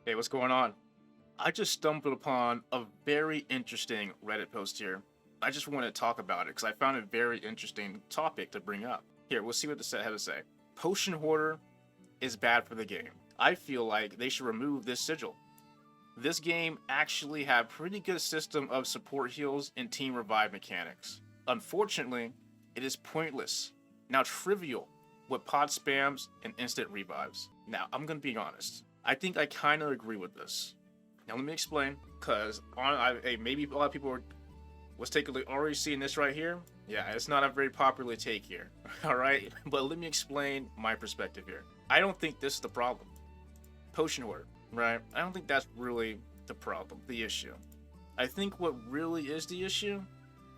Hey, what's going on? I just stumbled upon a very interesting Reddit post here. I just want to talk about it because I found a very interesting topic to bring up. Here, we'll see what the set had to say. Potion Hoarder is bad for the game. I feel like they should remove this sigil. This game actually had pretty good system of support heals and team revive mechanics. Unfortunately, it is pointless, now trivial, with pod spams and instant revives. Now, I'm gonna be honest. I think I kind of agree with this. Now let me explain, because maybe a lot of people was already seeing this right here. Yeah, it's not a very popular take here. All right, but let me explain my perspective here. I don't think this is the problem. Potion Hoarder, right? I don't think that's really the problem, the issue. I think what really is the issue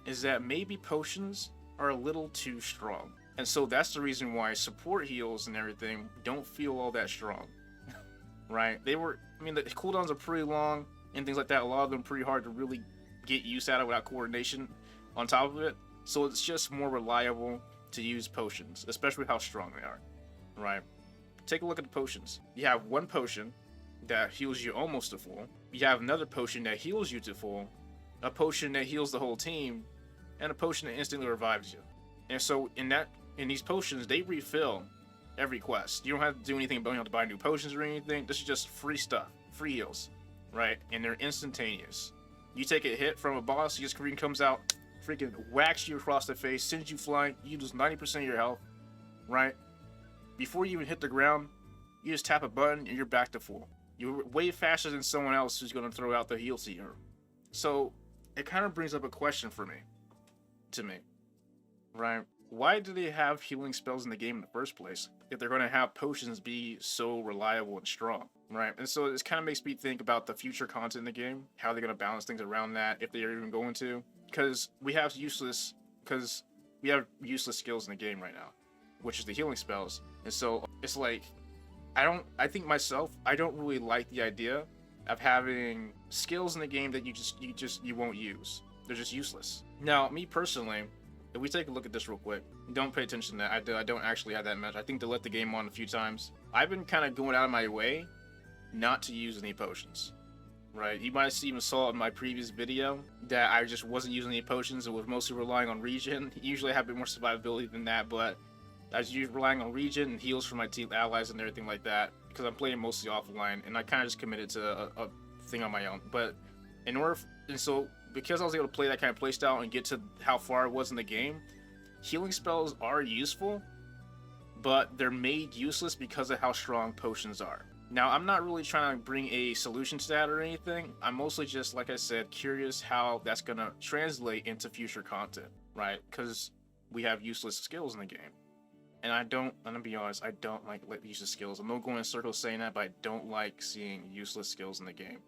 is that maybe potions are a little too strong. And so that's the reason why support heals and everything don't feel all that strong. Right? The cooldowns are pretty long and things like that. A lot of them pretty hard to really get used out of without coordination on top of it. So it's just more reliable to use potions, especially how strong they are. Right? Take a look at the potions. You have one potion that heals you almost to full. You have another potion that heals you to full, a potion that heals the whole team, and a potion that instantly revives you. And so in these potions, they refill every quest. You don't have to do anything, but you don't have to buy new potions or anything. This is just free stuff, free heals, right? And they're instantaneous. You take a hit from a boss, your screen comes out, freaking whacks you across the face, sends you flying, you lose 90% of your health, right? Before you even hit the ground, you just tap a button and you're back to full. You're way faster than someone else who's going to throw out the heal seer. So it kind of brings up a question to me, right? Why do they have healing spells in the game in the first place if they're going to have potions be so reliable and strong, right? And so this kind of makes me think about the future content in the game, how they're going to balance things around that, if they're even going to, because we have useless skills in the game right now, which is the healing spells. And so it's like, I don't really like the idea of having skills in the game that you won't use. They're just useless. Now, me personally, if we take a look at this real quick, don't pay attention to that. I don't actually have that much. I think they let the game on a few times. I've been kind of going out of my way not to use any potions, right? You might have even saw in my previous video that I just wasn't using any potions. It was mostly relying on regen. Usually I have a bit more survivability than that, but I was usually relying on regen and heals for my team allies and everything like that because I'm playing mostly offline, and I kind of just committed to a thing on my own. But because I was able to play that kind of playstyle and get to how far I was in the game, healing spells are useful, but they're made useless because of how strong potions are. Now, I'm not really trying to bring a solution to that or anything. I'm mostly just, like I said, curious how that's going to translate into future content, right? Because we have useless skills in the game. And I'm gonna be honest, I don't like useless skills. I'm not going in circles saying that, but I don't like seeing useless skills in the game.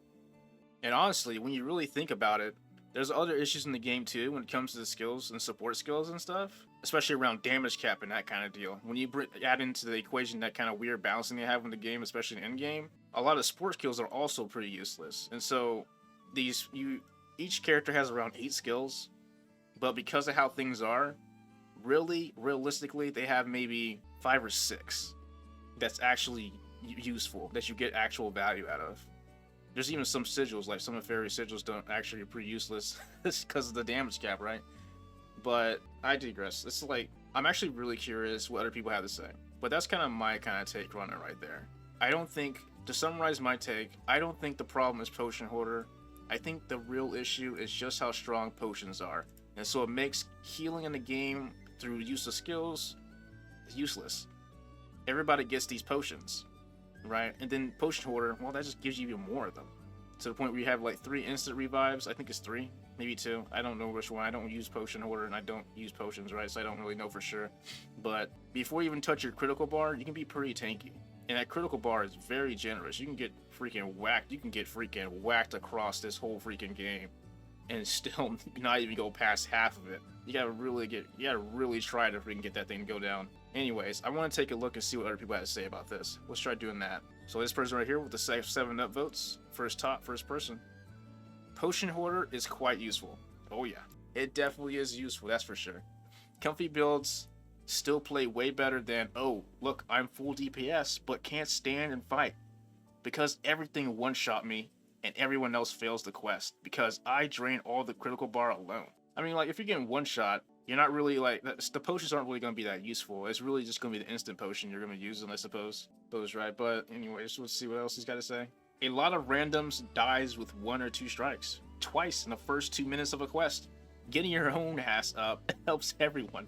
And honestly, when you really think about it, there's other issues in the game too when it comes to the skills and support skills and stuff, especially around damage cap and that kind of deal. When you add into the equation that kind of weird balancing they have in the game, especially in end game, a lot of support skills are also pretty useless. And so each character has around 8 skills, but because of how things are, realistically, they have maybe 5 or 6 that's actually useful, that you get actual value out of. There's even some sigils, like some nefarious sigils are pretty useless because of the damage cap, right? But I digress. It's like, I'm actually really curious what other people have to say. But that's kind of my kind of take on it right there. To summarize my take, I don't think the problem is Potion Hoarder. I think the real issue is just how strong potions are. And so it makes healing in the game through use of skills useless. Everybody gets these potions, right? And then Potion Hoarder, well, that just gives you even more of them. To the point where you have like 3 instant revives. I think it's 3, maybe 2. I don't know which one. I don't use Potion Hoarder and I don't use potions, right? So I don't really know for sure. But before you even touch your critical bar, you can be pretty tanky. And that critical bar is very generous. You can get freaking whacked. You can get freaking whacked across this whole freaking game and still not even go past half of it. You gotta really try to freaking get that thing to go down. Anyways, I want to take a look and see what other people have to say about this. Let's try doing that. So this person right here with the 7 upvotes, first person. Potion Hoarder is quite useful. Oh yeah, it definitely is useful, that's for sure. Comfy builds still play way better than, oh, look, I'm full DPS, but can't stand and fight. because everything one-shot me and everyone else fails the quest because I drain all the critical bar alone. I mean, like, if you're getting one-shot, you're not really, like, the potions aren't really going to be that useful. It's really just going to be the instant potion you're going to use them, I suppose. Those right, but anyways, let's see what else he's got to say. A lot of randoms dies with 1 or 2 strikes, twice in the first 2 minutes of a quest. Getting your own ass up helps everyone.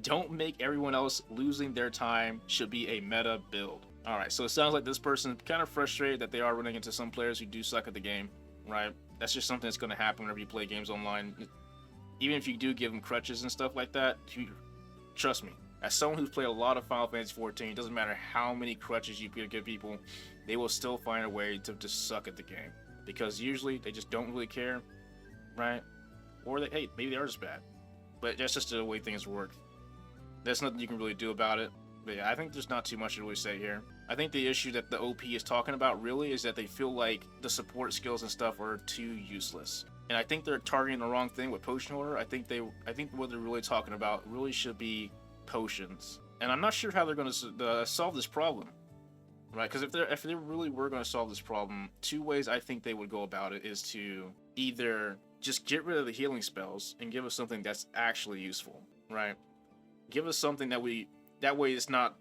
Don't make everyone else losing their time should be a meta build. Alright, so it sounds like this person kind of frustrated that they are running into some players who do suck at the game, right? That's just something that's going to happen whenever you play games online. Even if you do give them crutches and stuff like that, trust me, as someone who's played a lot of Final Fantasy XIV, it doesn't matter how many crutches you give people, they will still find a way to just suck at the game. Because usually they just don't really care, right? Or they, hey, maybe they are just bad. But that's just the way things work. There's nothing you can really do about it. But yeah, I think there's not too much to really say here. I think the issue that the OP is talking about really is that they feel like the support skills and stuff are too useless. And I think they're targeting the wrong thing with Potion Hoarder. I think what they're really talking about really should be potions. And I'm not sure how they're going to solve this problem, right? Because if they really were going to solve this problem, 2 ways I think they would go about it is to either just get rid of the healing spells and give us something that's actually useful, right? Give us something that way it's not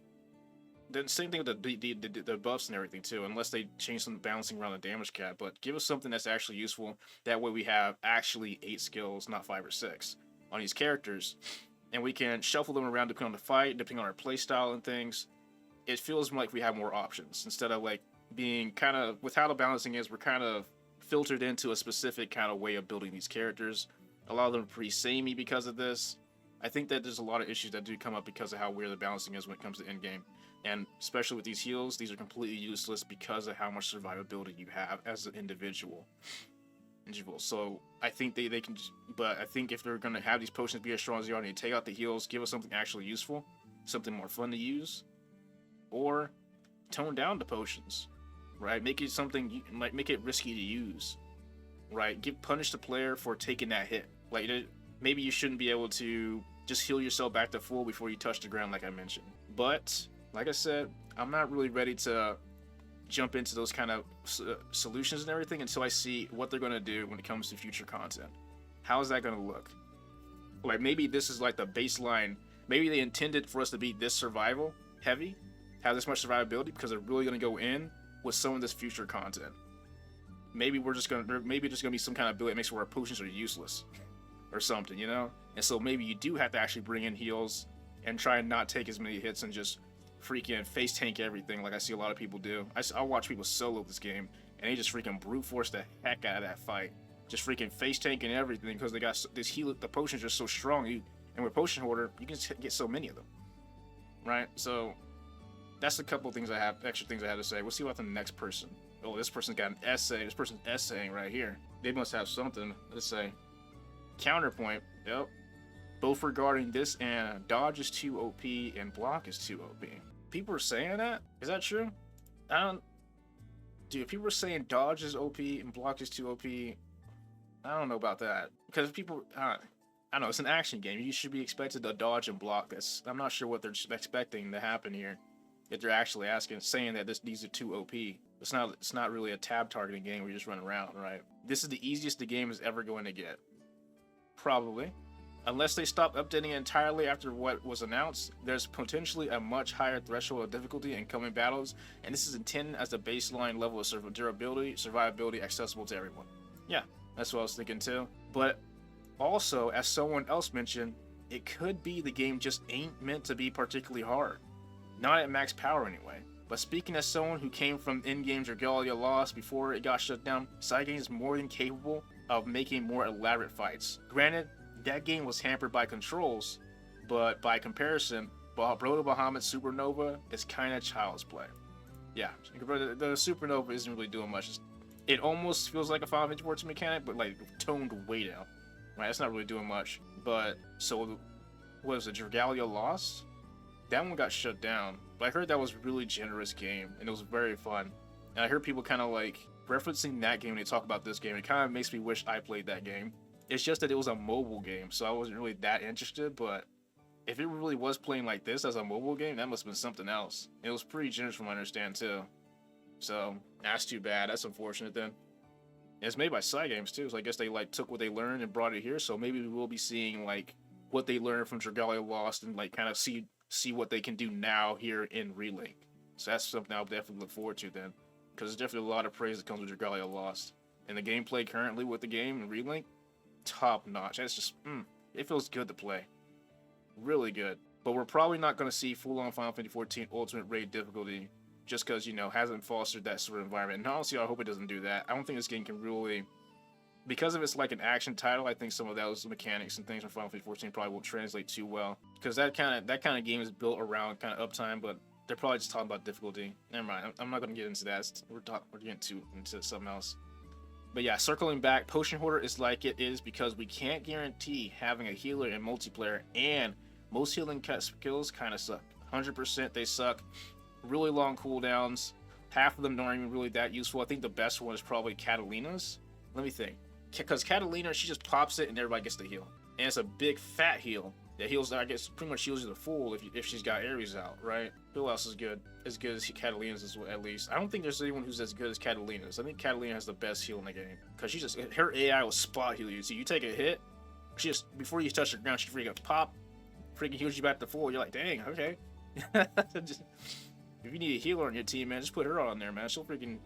the same thing with the buffs and everything too, unless they change some balancing around the damage cap. But give us something that's actually useful. That way we have actually 8 skills, not 5 or 6, on these characters, and we can shuffle them around depending on the fight, depending on our playstyle and things. It feels like we have more options instead of like being kind of, with how the balancing is, we're kind of filtered into a specific kind of way of building these characters. A lot of them are pretty samey because of this. I think that there's a lot of issues that do come up because of how weird the balancing is when it comes to endgame. And especially with these heals, these are completely useless because of how much survivability you have as an individual. So I think they can, but I think if they're going to have these potions be as strong as they are, and they take out the heals, give us something actually useful, something more fun to use, or tone down the potions, right? Make it something, like, make it risky to use, right? Punish the player for taking that hit. Like, maybe you shouldn't be able to just heal yourself back to full before you touch the ground, like I mentioned. But like I said, I'm not really ready to jump into those kind of solutions and everything until I see what they're going to do when it comes to future content. How is that going to look? Like, maybe this is like the baseline. Maybe they intended for us to be this survival heavy, have this much survivability, because they're really going to go in with some of this future content. Maybe there's going to be some kind of ability that makes where our potions are useless or something, you know? And so maybe you do have to actually bring in heals and try and not take as many hits and just freaking face tank everything like I see a lot of people do. I watch people solo this game and they just freaking brute force the heck out of that fight. Just freaking face tanking everything because they got this heal. The potions are so strong. And with Potion Hoarder, you can get so many of them, right? So that's a couple of things extra things I had to say. We'll see about the next person. Oh, this person's got an essay. This person's essaying right here. They must have something. Let's say counterpoint. Yep. Both regarding this and dodge is too OP and block is too OP. People are saying that? Is that true? Dude, people are saying dodge is OP and block is too OP. I don't know about that. Because people, I don't know, it's an action game. You should be expected to dodge and block. I'm not sure what they're expecting to happen here. If they're actually saying that these are too OP. It's not really a tab targeting game where you just run around, right? This is the easiest the game is ever going to get. Probably. Unless they stop updating it entirely after what was announced, there's potentially a much higher threshold of difficulty in coming battles, and this is intended as the baseline level of durability, survivability accessible to everyone. Yeah, that's what I was thinking too. But also, as someone else mentioned, it could be the game just ain't meant to be particularly hard. Not at max power anyway. But speaking as someone who came from in-game Regalia Lost before it got shut down, Sigil is more than capable of making more elaborate fights. Granted, that game was hampered by controls, but by comparison, Broto Bahamut's Supernova is kind of child's play. Yeah, the Supernova isn't really doing much. It almost feels like a Final Fantasy XIV mechanic, but like toned way down. Right, it's not really doing much. But so, what was it? Regalia Lost? That one got shut down. But I heard that was a really generous game, and it was very fun. And I heard people kind of like referencing that game when they talk about this game. It kind of makes me wish I played that game. It's just that it was a mobile game, so I wasn't really that interested, but if it really was playing like this as a mobile game, that must have been something else. It was pretty generous from what I understand, too. So that's too bad. That's unfortunate then. And it's made by Side Games too, so I guess they like took what they learned and brought it here. So maybe we will be seeing like what they learned from Dragalia Lost and like kind of see what they can do now here in Relink. So that's something I'll definitely look forward to then, because there's definitely a lot of praise that comes with Dragalia Lost. And the gameplay currently with the game and Relink, top notch. That's just, it feels good to play. Really good. But we're probably not going to see full-on Final Fantasy 14 Ultimate Raid difficulty, just because, you know, hasn't fostered that sort of environment. And honestly, I hope it doesn't do that. I don't think this game can really, because of it's like an action title, I think some of those mechanics and things from Final Fantasy 14 probably won't translate too well. Because that kind of game is built around kind of uptime, but they're probably just talking about difficulty. Never mind, I'm not going to get into that. We're getting into something else. But yeah, circling back, Potion Hoarder is like it is because we can't guarantee having a healer in multiplayer, and most healing skills kind of suck. 100% they suck. Really long cooldowns. Half of them aren't even really that useful. I think the best one is probably Catalina's. Let me think. Because Catalina, she just pops it and everybody gets the heal. And it's a big fat heal that heals, I guess, pretty much heals you the full if she's got Ares out, right? Who else is good? As good as Catalina's is, at least. I don't think there's anyone who's as good as Catalina's. I think Catalina has the best heal in the game. Because she just, her AI will spot heal you. So you take a hit, she just, before you touch the ground, she freaking pop, freaking heals you back to full. You're like, dang, okay. Just, if you need a healer on your team, man, just put her on there, man. She'll freaking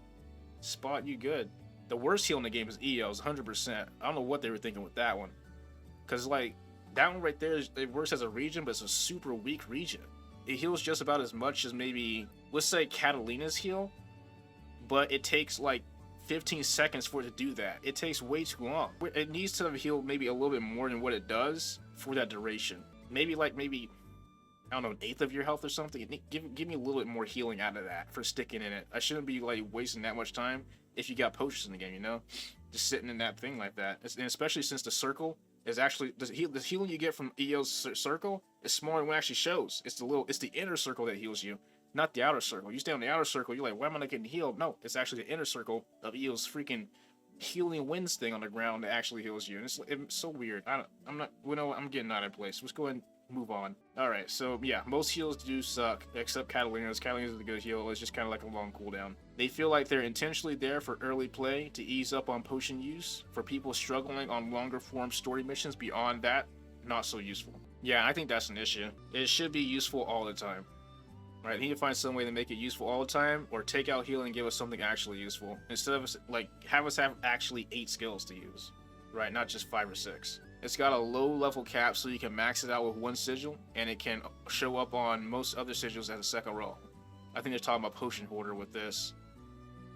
spot you good. The worst heal in the game is EO's, 100%. I don't know what they were thinking with that one. Because, like, that one right there, it works as a region, but it's a super weak region. It heals just about as much as maybe, let's say, Catalina's heal, but it takes, like, 15 seconds for it to do that. It takes way too long. It needs to heal maybe a little bit more than what it does for that duration. Maybe, I don't know, an eighth of your health or something. Give me a little bit more healing out of that for sticking in it. I shouldn't be, like, wasting that much time if you got potions in the game, you know? Just sitting in that thing like that. And especially since the circle is actually, the healing you get from EO's circle is smaller than what it actually shows. It's the inner circle that heals you, not the outer circle. You stay on the outer circle, you're like, why am I not getting healed? No, it's actually the inner circle of EO's freaking healing winds thing on the ground that actually heals you. And it's so weird. I'm getting out of place. Let's go ahead and move on. Alright, so yeah, most heals do suck, except Catalina's. Catalina's is a good heal. It's just kind of like a long cooldown. They feel like they're intentionally there for early play to ease up on potion use. For people struggling on longer form story missions beyond that, not so useful. Yeah, I think that's an issue. It should be useful all the time. Right, they need to find some way to make it useful all the time, or take out healing and give us something actually useful. Instead of have us have actually 8 skills to use. Right, not just 5 or 6. It's got a low level cap so you can max it out with 1 sigil, and it can show up on most other sigils as a second row. I think they're talking about Potion Hoarder with this.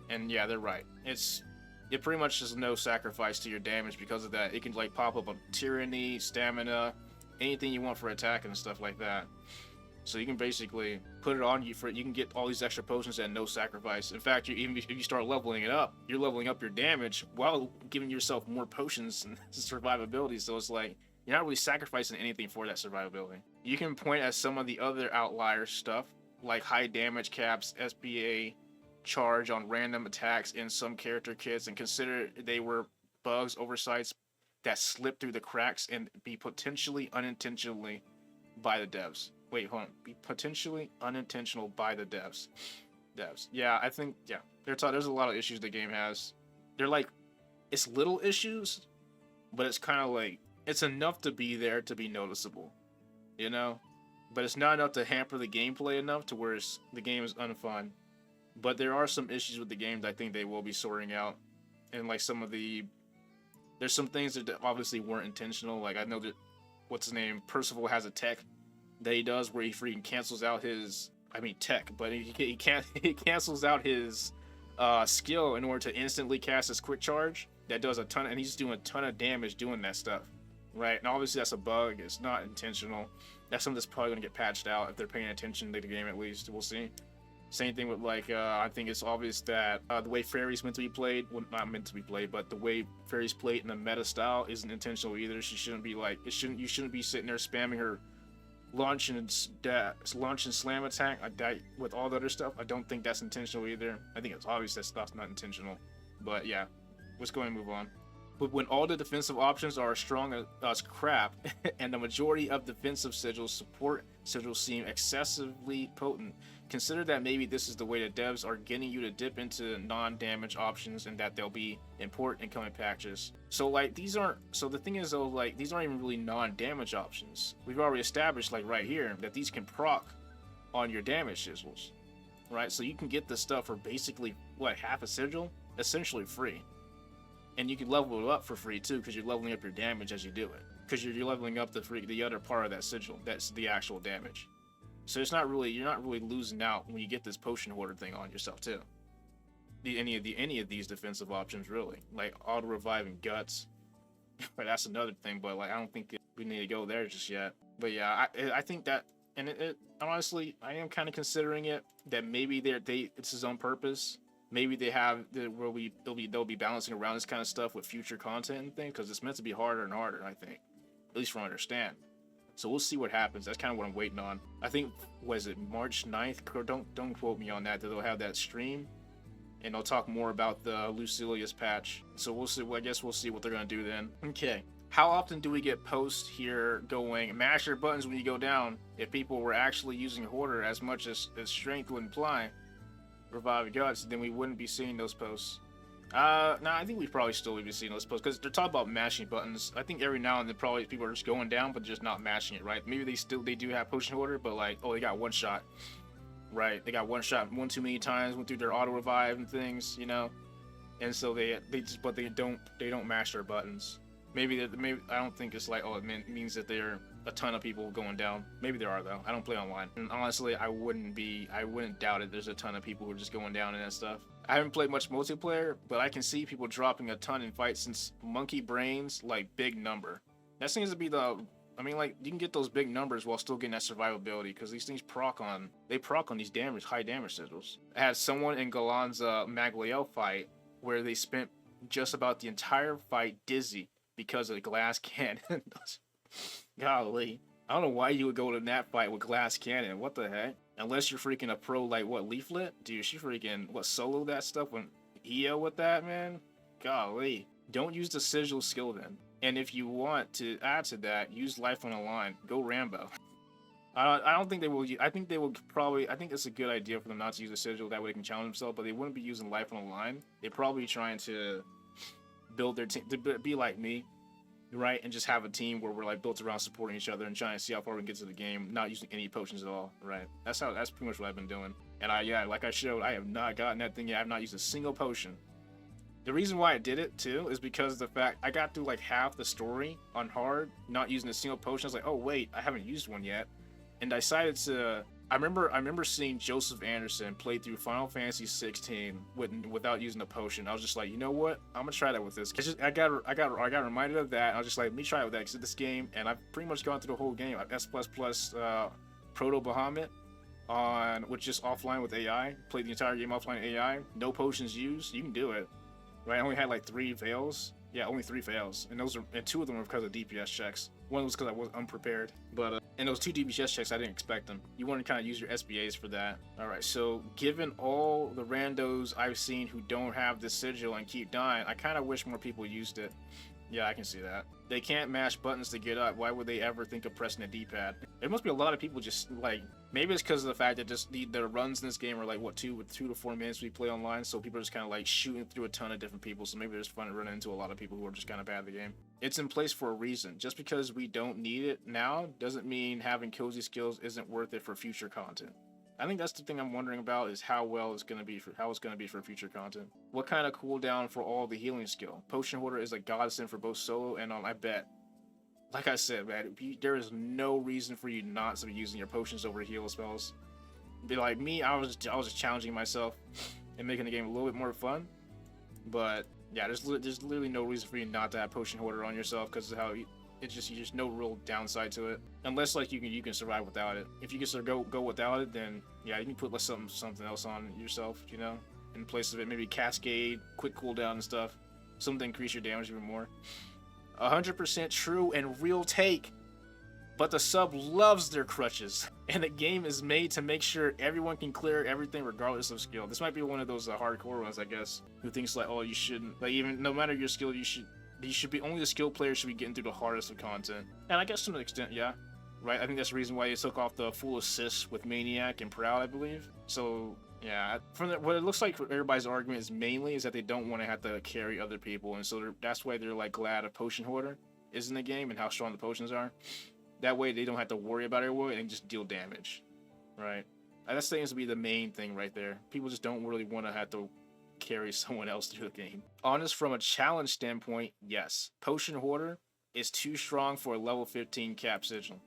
And yeah, they're right. It pretty much is no sacrifice to your damage because of that. It can like pop up on Tyranny, Stamina, anything you want for attack and stuff like that. So you can basically put it on you you can get all these extra potions at no sacrifice. In fact, even if you start leveling it up, you're leveling up your damage while giving yourself more potions and survivability. So it's like, you're not really sacrificing anything for that survivability. You can point at some of the other outlier stuff, like high damage caps, SPA, charge on random attacks in some character kits, and consider they were bugs, oversights that slip through the cracks and be potentially unintentionally by the devs. Wait, hold on. Be potentially unintentional by the devs. Yeah, I think, yeah. There's a lot of issues the game has. They're like, it's little issues, but it's kind of like, it's enough to be there to be noticeable, you know? But it's not enough to hamper the gameplay enough to where the game is unfun. But there are some issues with the game that I think they will be sorting out. And like there's some things that obviously weren't intentional. Like I know that, what's his name? Percival has a tech that he does where he freaking cancels out his, but he cancels out his skill in order to instantly cast his quick charge that does a ton, and he's doing a ton of damage doing that stuff, right? And obviously that's a bug. It's not intentional. That's something that's probably going to get patched out if they're paying attention to the game, at least. We'll see. Same thing with I think it's obvious that the way Fairy's meant to be played, well, not meant to be played, but the way Fairy's played in the meta style isn't intentional either. She shouldn't be you shouldn't be sitting there spamming her launch and slam attack with all the other stuff. I don't think that's intentional either. I think it's obvious that stuff's not intentional. But yeah, let's go and move on. But when all the defensive options are as strong as crap, and the majority of defensive sigils support sigils seem excessively potent. Consider that maybe this is the way that devs are getting you to dip into non-damage options, and that they'll be important in coming patches. So like these aren't, so the thing is though, like these aren't even really non-damage options. We've already established like right here that these can proc on your damage sigils, right? So you can get this stuff for basically what, half a sigil, essentially free. And you can level it up for free too, because you're leveling up your damage as you do it. Because you're leveling up the other part of that sigil, that's the actual damage. So it's not really, you're not really losing out when you get this potion hoarder thing on yourself too. Any of these defensive options really, like auto revive and guts. But that's another thing. But like I don't think we need to go there just yet. But yeah, I think that, and it honestly, I am kind of considering it that maybe this is on purpose. Maybe they have where they'll be balancing around this kind of stuff with future content and things, because it's meant to be harder and harder. I think, at least from what I understand. So we'll see what happens. That's kind of what I'm waiting on. I think, was it March 9th? Don't quote me on that. They'll have that stream, and they'll talk more about the Lucilius patch. So we'll see. Well, I guess we'll see what they're gonna do then. Okay. How often do we get posts here going, mash your buttons when you go down? If people were actually using Hoarder as much as strength would imply, revive guts, then we wouldn't be seeing those posts. I think we probably still would be seeing those posts, because they're talking about mashing buttons. I think every now and then probably people are just going down, but just not mashing it, right? Maybe they do have potion Hoarder, but like, oh, they got one shot, right? They got one shot one too many times, went through their auto revive and things, you know, and so they don't mash their buttons. Maybe I don't think it's like, oh, it means that there are a ton of people going down. Maybe there are though. I don't play online, and honestly, I wouldn't doubt it. There's a ton of people who are just going down and that stuff. I haven't played much multiplayer, but I can see people dropping a ton in fights, since monkey brains like big number. That seems to be I mean, like, you can get those big numbers while still getting that survivability, because these things proc on these high damage sigils. I had someone in Galan's Magliel fight where they spent just about the entire fight dizzy because of the glass cannon. Golly. I don't know why you would go to that fight with glass cannon. What the heck? Unless you're freaking a pro like, what, Leaflet? Dude, she freaking, solo that stuff when EO with that, man? Golly. Don't use the sigil skill then. And if you want to add to that, use life on the line. Go Rambo. I don't think they will. I think it's a good idea for them not to use a sigil. That way they can challenge themselves, but they wouldn't be using life on the line. They're probably trying to build their team to be like me, right? And just have a team where we're like built around supporting each other and trying to see how far we can get to the game, not using any potions at all, right? That's pretty much what I've been doing. And like I showed, I have not gotten that thing yet. I have not used a single potion. The reason why I did it too is because of the fact I got through like half the story on hard, not using a single potion. I was like, oh wait, I haven't used one yet, and I decided to. I remember seeing Joseph Anderson play through Final Fantasy 16 without using a potion. I was just like, you know what? I'm gonna try that with this. I got reminded of that. I was just like, let me try it with that, because this game, and I've pretty much gone through the whole game. S++ Proto Bahamut which is offline with AI. Played the entire game offline AI. No potions used. You can do it. Right? I only had like 3 fails. Yeah, only 3 fails, and 2 of them were because of DPS checks. One was because I was unprepared, but and those 2 DPS checks, I didn't expect them. You want to kind of use your SBAs for that. All right, so given all the randos I've seen who don't have the sigil and keep dying, I kind of wish more people used it. Yeah, I can see that. They can't mash buttons to get up. Why would they ever think of pressing a D-pad? There must be a lot of people just like, maybe it's because of the fact that just the runs in this game are like, what, 2 to 4 minutes we play online, so people are just kind of like shooting through a ton of different people, so maybe it's fun to run into a lot of people who are just kind of bad at the game. It's in place for a reason. Just because we don't need it now doesn't mean having cozy skills isn't worth it for future content. I think that's the thing I'm wondering about, is how it's going to be for future content. What kind of cooldown for all the healing skill? Potion Hoarder is a godsend for both solo and I bet. Like I said, man, there is no reason for you not to be using your potions over heal spells. Be like me, I was just challenging myself and making the game a little bit more fun. But yeah, there's literally no reason for you not to have Potion Hoarder on yourself, because of how it's just no real downside to it, unless like you can survive without it. If you can sort of go without it, then yeah, you can put like something else on yourself, you know, in place of it. Maybe Cascade, quick cooldown and stuff, something to increase your damage even more. 100% true and real take. But the sub loves their crutches, and the game is made to make sure everyone can clear everything regardless of skill. This might be one of those hardcore ones, I guess, who thinks like, oh, you shouldn't, like, even no matter your skill, you should be only the skilled players should be getting through the hardest of content. And I guess to an extent, yeah. right? I think that's the reason why they took off the full assist with Maniac and Proud, I believe. So yeah, what it looks like for everybody's argument is mainly is that they don't want to have to carry other people, and so that's why they're like glad a Potion Hoarder is in the game and how strong the potions are. That way they don't have to worry about everyone and just deal damage, right? That seems to be the main thing right there. People just don't really want to have to carry someone else through the game. Honest, from a challenge standpoint, yes, Potion Hoarder is too strong for a level 15 cap sigil.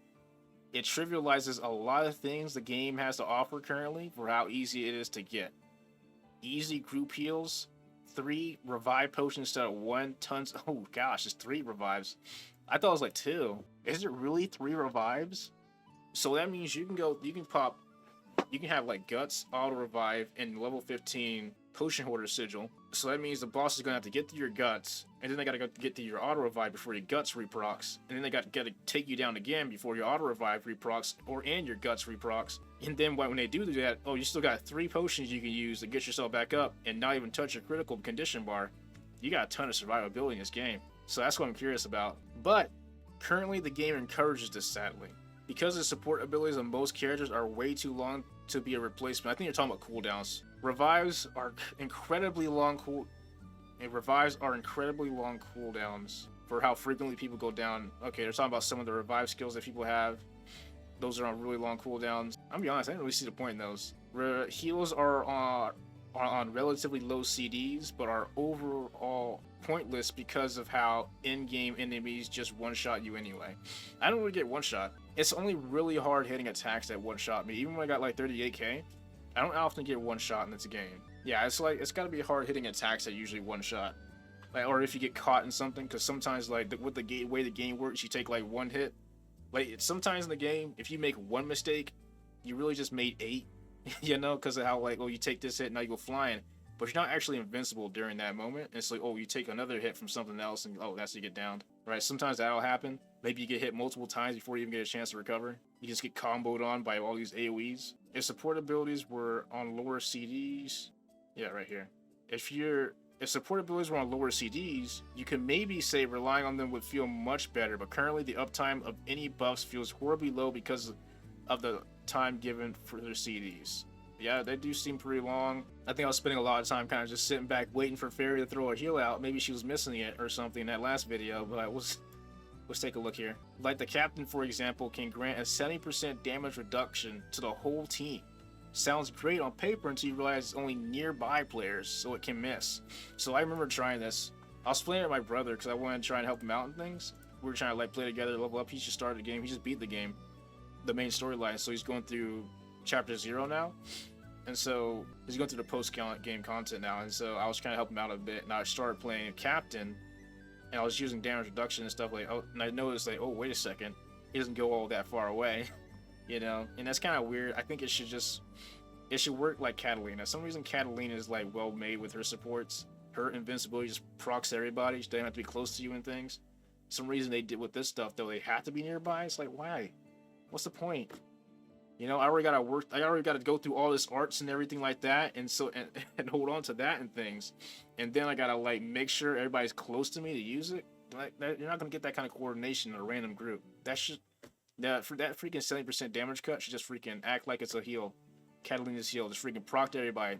It trivializes a lot of things the game has to offer currently for how easy it is to get. Easy group heals, 3 revive potions instead of 1, tons. Oh gosh, it's 3 revives. I thought it was like 2. Is it really 3 revives? So that means you can have like Guts, Auto Revive, and level 15 Potion Hoarder Sigil. So that means the boss is going to have to get to your Guts, and then they got to go get to your Auto Revive before your Guts reprocs, and then they got to take you down again before your Auto Revive reprocs, and your Guts reprocs. And then when they do that, oh, you still got 3 potions you can use to get yourself back up and not even touch your critical condition bar. You got a ton of survivability in this game. So that's what I'm curious about. But currently the game encourages this, sadly. Because the support abilities of most characters are way too long to be a replacement. I think you're talking about cooldowns. Revives are incredibly long cooldowns for how frequently people go down. Okay, they're talking about some of the revive skills that people have. Those are on really long cooldowns. I'm gonna be honest, I didn't really see the point in those. Heals are on relatively low CDs, but are overall pointless because of how in-game enemies just one-shot you anyway. I don't really get one-shot. It's only really hard hitting attacks that one-shot me. Even when I got like 38k, I don't often get one-shot in this game. Yeah, it's gotta be hard hitting attacks that usually one-shot. Like, or if you get caught in something, because sometimes like with the way the game works, you take like 1 hit. Like sometimes in the game, if you make 1 mistake, you really just made 8. You know, because of how like, oh, you take this hit, now you go flying, but you're not actually invincible during that moment. It's like, oh, you take another hit from something else, and oh, that's how you get downed, right? Sometimes that'll happen. Maybe you get hit multiple times before you even get a chance to recover. You just get comboed on by all these AoEs. If support abilities were on lower CDs, yeah, right here. If support abilities were on lower CDs, you could maybe say relying on them would feel much better, but currently the uptime of any buffs feels horribly low because of the time given for their CDs. Yeah, they do seem pretty long. I think I was spending a lot of time kind of just sitting back waiting for Fairy to throw a heal out. Maybe she was missing it or something in that last video, but let's take a look here. Like the captain, for example, can grant a 70% damage reduction to the whole team. Sounds great on paper until you realize it's only nearby players, so it can miss. So I remember trying this. I was playing with my brother because I wanted to try and help him out and things. We were trying to like play together, level up. He just started the game. He just beat the game, the main storyline. So he's going through chapter 0 now, and so he's going through the post-game content now. And so I was trying to help him out a bit, and I started playing captain, and I was using damage reduction and stuff like. Oh, and I noticed like, oh, wait a second, he doesn't go all that far away, you know. And that's kind of weird. I think it should work like Catalina. Some reason Catalina is like well made with her supports. Her invincibility just procs everybody. She doesn't have to be close to you and things. Some reason they did with this stuff though, they have to be nearby. It's like, why? What's the point? You know, I already got to go through all this arts and everything like that, and so and hold on to that and things, and then I gotta like make sure everybody's close to me to use it. Like that, you're not gonna get that kind of coordination in a random group. For that freaking 70% damage cut should just freaking act like it's a heal. Catalina's heal, just freaking proc to everybody.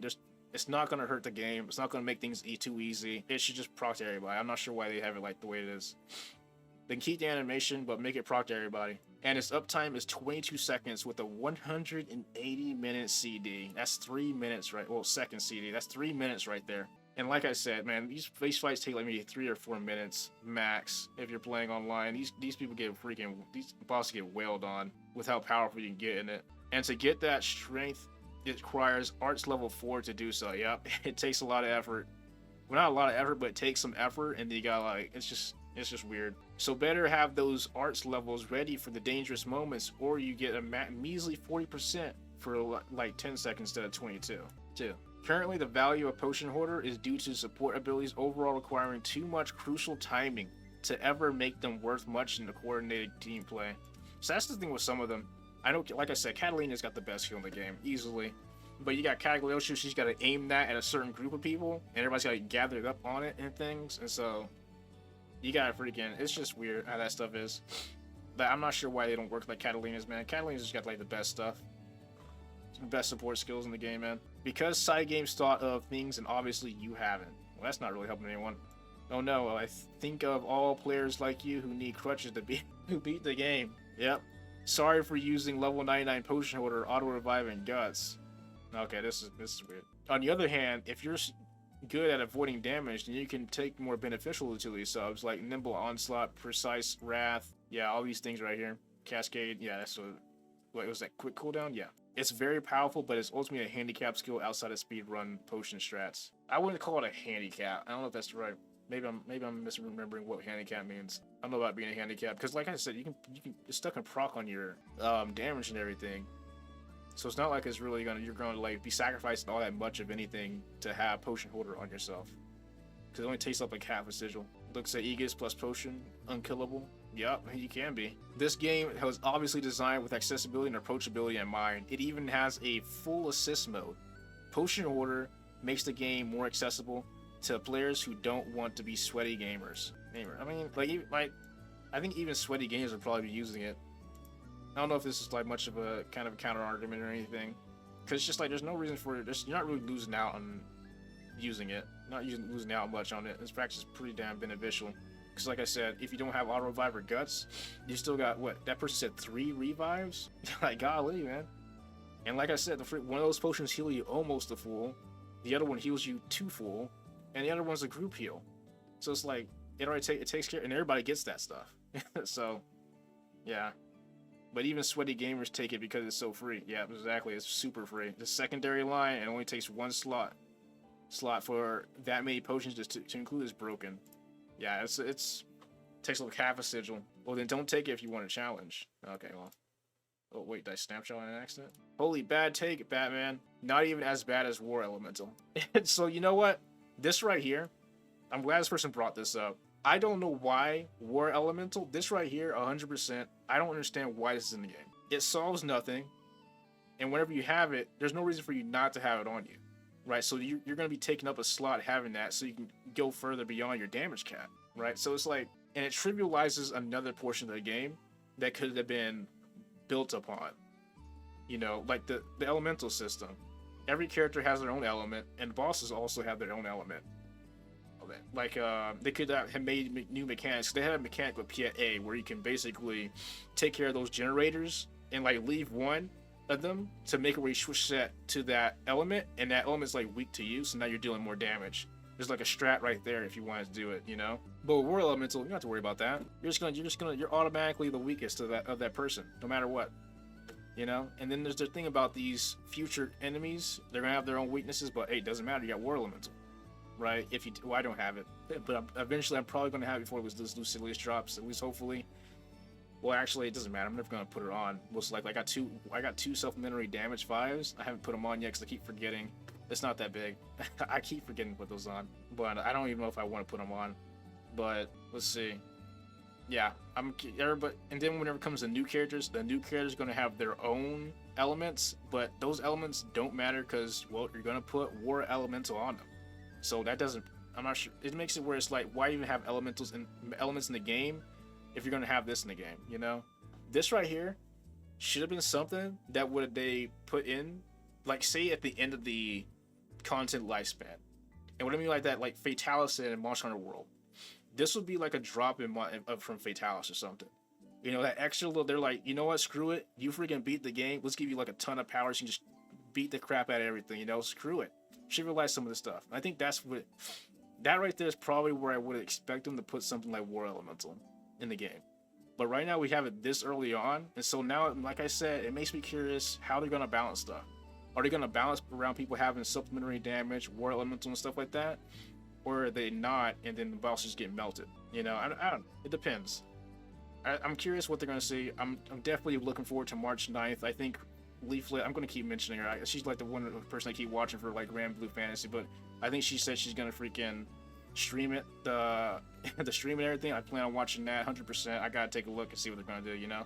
It's not gonna hurt the game. It's not gonna make things too easy. It should just proc to everybody. I'm not sure why they have it like the way it is. They can keep the animation, but make it proc to everybody. And its uptime is 22 seconds with a 180-minute CD. That's 3 minutes, right? Well, second CD. That's 3 minutes right there. And like I said, man, these fights take like maybe 3 or 4 minutes max if you're playing online. These people get these bosses get wailed on with how powerful you can get in it. And to get that strength, it requires Arts level 4 to do so. Yep, it takes a lot of effort. Well, not a lot of effort, but it takes some effort, and you got like, it's just weird. So better have those arts levels ready for the dangerous moments, or you get a measly 40% for like 10 seconds instead of 22. Currently, the value of Potion Hoarder is due to support abilities overall requiring too much crucial timing to ever make them worth much in the coordinated team play. So that's the thing with some of them. I know, like I said, Catalina's got the best heal in the game, easily. But you got Cagliostro, she's got to aim that at a certain group of people, and everybody's got to gather up on it and things, and so you gotta freaking, it's just weird how that stuff is. I'm not sure why they don't work like Catalina's, man. Catalina's just got like the best stuff. Some best support skills in the game, man. Because side games thought of things and obviously you haven't. Well, that's not really helping anyone. Oh no, I think of all players like you who need crutches to beat the game. Yep. Sorry for using level 99 potion holder, auto revive, and guts. Okay, this is weird. On the other hand, if you're good at avoiding damage, then you can take more beneficial utility subs like nimble onslaught, precise wrath. Yeah, all these things right here. Cascade. Yeah, that's what was that? Quick cooldown. Yeah. It's very powerful, but it's ultimately a handicap skill outside of speedrun potion strats. I wouldn't call it a handicap. I don't know if that's right. Maybe I'm misremembering what handicap means. I don't know about being a handicap because, like I said, you can it's stuck in proc on your damage and everything. So it's not like it's really you're gonna like be sacrificing all that much of anything to have potion holder on yourself. Because it only takes up like half a sigil. Looks at Aegis plus potion, unkillable. Yup, you can be. This game was obviously designed with accessibility and approachability in mind. It even has a full assist mode. Potion holder makes the game more accessible to players who don't want to be sweaty gamers. I mean, I think even sweaty gamers would probably be using it. I don't know if this is like much of a kind of counter argument or anything, because it's just like there's no reason for it. You're not really losing out on using it. Losing out much on it. This practice is pretty damn beneficial. Because like I said, if you don't have auto revive or guts, you still got what that person said 3 revives. Like golly, man. And like I said, one of those potions heal you almost to full. The other one heals you to full. And the other one's a group heal. So it's like, it takes care, and everybody gets that stuff. So, yeah. But even sweaty gamers take it because it's so free. Yeah, exactly, it's super free. The secondary line, it only takes 1 slot for that many potions to include is broken. Yeah, it takes like half a sigil. Well, then don't take it if you want a challenge. Okay, well. Oh, wait, did I snapshot on an accident? Holy bad take, Batman. Not even as bad as War Elemental. So, you know what? This right here, I'm glad this person brought this up. I don't know why War Elemental, this right here, 100%, I don't understand why this is in the game. It solves nothing, and whenever you have it, there's no reason for you not to have it on you, right? So you're going to be taking up a slot having that so you can go further beyond your damage cap, right? So it's like, and it trivializes another portion of the game that could have been built upon, you know, like the elemental system. Every character has their own element, and bosses also have their own element. Like, they could have made new mechanics. They had a mechanic with Piet A where you can basically take care of those generators and like leave one of them to make it where you switch that to that element, and that element's like weak to you, so now you're dealing more damage. There's like a strat right there if you wanted to do it, you know. But with War Elemental, you don't have to worry about that. You're automatically the weakest of that person, no matter what. You know, and then there's the thing about these future enemies. They're gonna have their own weaknesses, but hey, it doesn't matter. You got War Elemental, right? Well, I don't have it, but eventually I'm probably gonna have it before this Lucilius drops. At least hopefully. Well, actually, it doesn't matter. I'm never gonna put it on. Most likely, I got two self-minery damage 5s. I haven't put them on yet because I keep forgetting. It's not that big. I keep forgetting to put those on, but I don't even know if I want to put them on. But let's see. Yeah, but and then whenever it comes to new characters, the new characters are gonna have their own elements, but those elements don't matter because, well, you're gonna put War Elemental on them. So that doesn't. I'm not sure. It makes it where it's like, why even have elements in the game if you're gonna have this in the game? You know, this right here should have been something that they put in, like say at the end of the content lifespan. And what I mean like that, like Fatalis in Monster Hunter World. This would be like a drop in from Fatalis or something. You know, that extra little, they're like, you know what, screw it. You freaking beat the game. Let's give you like a ton of power so you can just beat the crap out of everything, you know, screw it. Should realize some of the stuff. I think that right there is probably where I would expect them to put something like War Elemental in the game. But right now we have it this early on. And so now, like I said, it makes me curious how they're going to balance stuff. Are they going to balance around people having supplementary damage, War Elemental and stuff like that? Or are they not, and then the bosses get melted? You know, I don't. It depends. I'm curious what they're gonna see. I'm definitely looking forward to March 9th. I think Leaflet. I'm gonna keep mentioning her. She's like the one person I keep watching for like Granblue Fantasy. But I think she said she's gonna freaking stream it, the stream and everything. I plan on watching that 100%. I gotta take a look and see what they're gonna do. You know,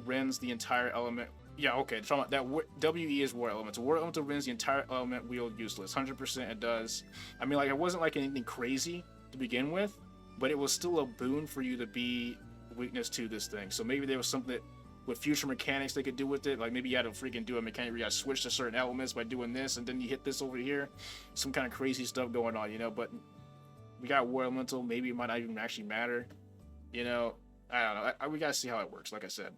rends the entire element. Yeah, okay. That WE is War Elemental. War Elemental rends the entire element wheel useless. 100% it does. I mean, like, it wasn't like anything crazy to begin with, but it was still a boon for you to be weakness to this thing. So maybe there was something that with future mechanics they could do with it. Like maybe you had to freaking do a mechanic where you got to switch to certain elements by doing this, and then you hit this over here. Some kind of crazy stuff going on, you know. But we got War Elemental. Maybe it might not even actually matter, you know. I don't know. We gotta see how it works. Like I said,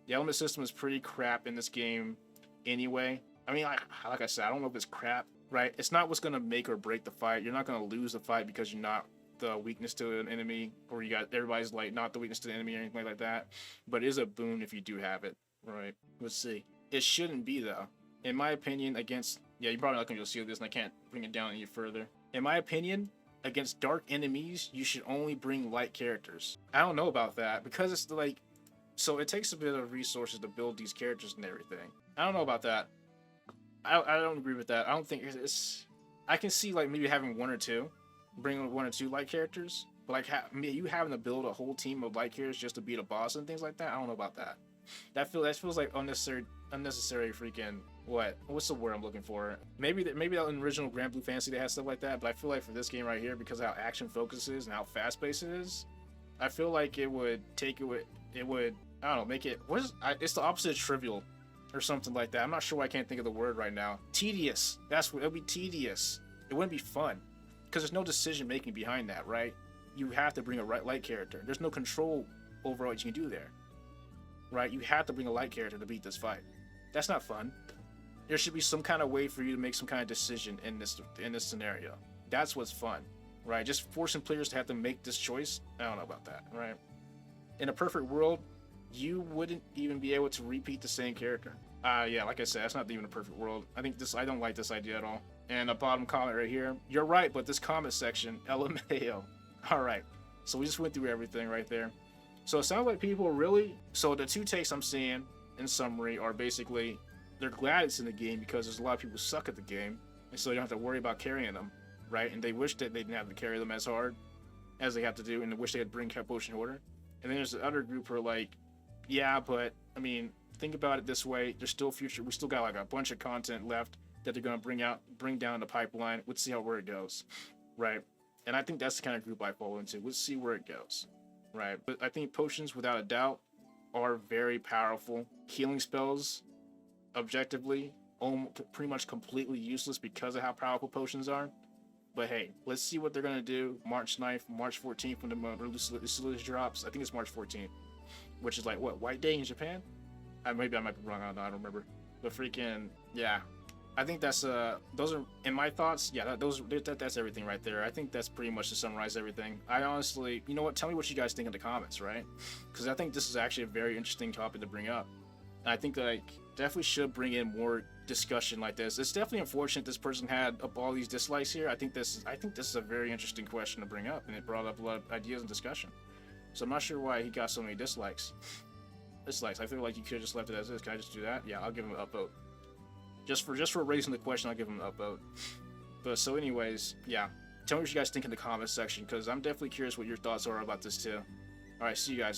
the element system is pretty crap in this game anyway. I mean, like I said, I don't know if it's crap, right? It's not what's gonna make or break the fight. You're not gonna lose the fight because you're not the weakness to an enemy, or you got everybody's like not the weakness to the enemy or anything like that. But it is a boon if you do have it, right? Let's see. It shouldn't be though, in my opinion. Against you're probably not gonna be able to see this, and I can't bring it down any further. In my opinion, against dark enemies, you should only bring light characters. I don't know about that because it's like, so it takes a bit of resources to build these characters and everything. I don't know about that. I don't agree with that. I don't think it's. I can see like maybe having bring one or two light characters, but like you having to build a whole team of light characters just to beat a boss and things like that. I don't know about that. That feels like unnecessary freaking what's the word I'm looking for? Maybe that in original Granblue Fantasy they had stuff like that, but I feel like for this game right here, because of how action focused it is and how fast paced it is, I feel like it would I don't know, make it it's the opposite of trivial or something like that. I'm not sure why I can't think of the word right now. Tedious. That's what it'll be. Tedious. It wouldn't be fun. Because there's no decision making behind that, right? You have to bring a light character. There's no control over what you can do there, right? You have to bring a light character to beat this fight. That's not fun. There should be some kind of way for you to make some kind of decision in this scenario. That's what's fun, right? Just forcing players to have to make this choice. I don't know about that, right? In a perfect world, you wouldn't even be able to repeat the same character. Yeah, like I said, that's not even a perfect world. I don't like this idea at all. And a bottom comment right here. You're right, but this comment section, LMAO. All right. So we just went through everything right there. So it sounds like people really. So the two takes I'm seeing in summary are basically they're glad it's in the game because there's a lot of people who suck at the game, and so you don't have to worry about carrying them, right? And they wish that they didn't have to carry them as hard as they have to do, and they wish they had bring Potion Hoarder. And then there's the other group who are like, yeah, but I mean, think about it this way. There's still future. We still got like a bunch of content left that they're going to bring down the pipeline. Let's see where it goes, right? And I think that's the kind of group I fall into. Let's see where it goes, right? But I think potions, without a doubt, are very powerful. Healing spells, objectively, pretty much completely useless because of how powerful potions are. But hey, let's see what they're going to do March 9th, March 14th when the release drops. I think it's March 14th, which is like, what, White Day in Japan? Maybe I might be wrong on that. I don't remember. But freaking, yeah. I think that's those are in my thoughts. Yeah, that's everything right there. I think that's pretty much to summarize everything. I honestly, you know what? Tell me what you guys think in the comments, right? Because I think this is actually a very interesting topic to bring up. And I think that I definitely should bring in more discussion like this. It's definitely unfortunate this person had up all these dislikes here. I think this is a very interesting question to bring up, and it brought up a lot of ideas and discussion. So I'm not sure why he got so many dislikes. I feel like you could have just left it as is. Can I just do that? Yeah, I'll give him an upvote. Just for raising the question, I'll give him an upvote. But so anyways, yeah. Tell me what you guys think in the comments section, because I'm definitely curious what your thoughts are about this too. Alright, see you guys.